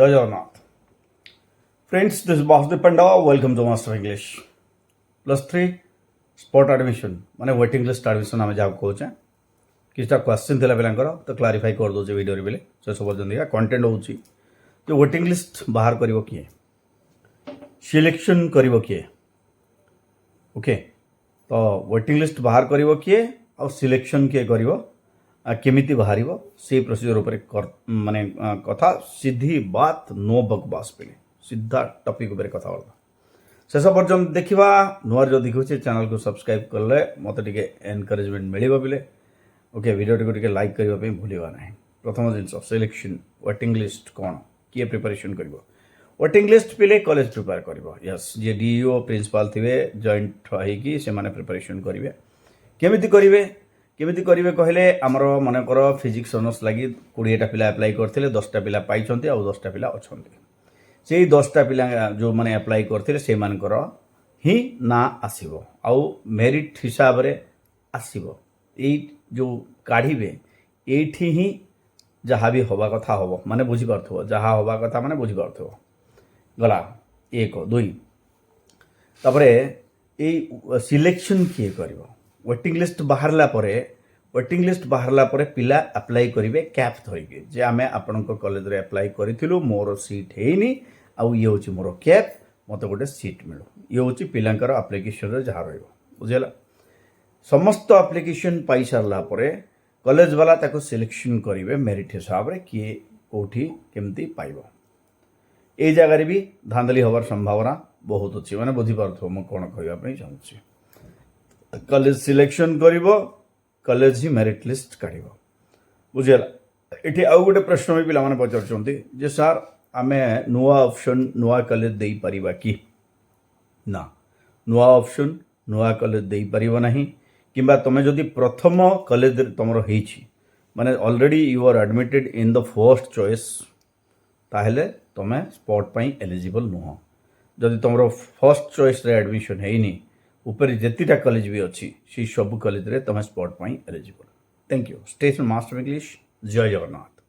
जय Jagannath friends, this is Basudeb Panda. Welcome to Master English +3 spot admission माने waiting list admission आम जहाँ कहे किसी क्वेश्चन थी पिलांकर तो क्लारीफाई कर दौचे वीडियो बेले से सब पर्यटन कंटेंट हूँ जो वेटिंग लिस्ट बाहर कर किए सिलेक्शन कर किए ओके तो वेटिंग लिस्ट बाहर कर किए आ सिलेक्शन किए कर केमिति बाहर से प्रोसीजर उपर माने कथा सीधी बात नो बकवास पे सीधा टॉपिक उपर कथा शेष पर्यटन देखा नुआ जो देखुचे चैनल को सब्सक्राइब कले मत टे एनकरेजमेंट मिल पे ओके वीडियो टी लाइक करने भूलवा ना प्रथम जिन सिलेक्शन वेटिंग लिस्ट कौन किए प्रिपरेशन कर वेटिंग लिस्ट पिले कॉलेज प्रिपेयर कर यस जे डीओ प्रिंसिपाल थे जॉइंट होगी से प्रिपरेशन करेंगे केमिति करेंगे कहले आमर मनकर फिजिक्स ऑनर्स लगी 20टा पिला अप्लाई करते 10टा पिला पाई आ 10टा पिला अच्छा से 10टा पिला जो मैंने अप्लाई करते से मानकर ही ना आसो आउ मेरिट हिसाब रे आसो जो काढ़े ये ही जहाँ भी हवा कथा हम माने बुझीपार जहाँ हवा कथा माने बुझीपार गला 1 2 तापर सिलेक्शन किए कर वेटिंग लिस्ट बाहरला परे वेटिंग लिस्ट बाहरला परे पिला अप्लाई करेंगे कैप धरिके जे आमे आपण कॉलेज रे अप्लाई करूँ मोर सीट है आउ ये हूँ मोर कैप मत गोटे सीट मिलू ये हूँ पिलांकर आप्लिकेशन जहाँ रुझेगा समस्त आप्लिकेशन पाई सारा कॉलेज वाला ताको सिलेक्शन करेंगे मेरिट हिसाब से किए कौटी केमती पाइब ये जगार भी धांधली हबार संभावना बहुत अच्छी मैंने बुझीपार मुझे कौन कहवाई चाहूँगी कॉलेज सिलेक्शन करिवो कॉलेज ही मेरिट लिस्ट काढ़ बुझेगा ये आउ गोटे प्रश्न भी पिला पचार जे सार आमे नुआ ऑप्शन नुआ कॉलेज दे परिबा कि ना नुआ ऑप्शन नुआ कॉलेज दे परिबो नहीं किंबा तमे जदि प्रथम कॉलेज तुमर होईछि माने already you are admitted in the first choice ताहेले तमे स्पॉट पई एलिजिबल नुह जदि तुमर फर्स्ट चॉइस रे एडमिशन हेइनी ऊपर जेतीटा कॉलेज भी अच्छी सी सब कॉलेज रे तमे स्पॉट पई eligible thank you stay master English जय जगन्नाथ।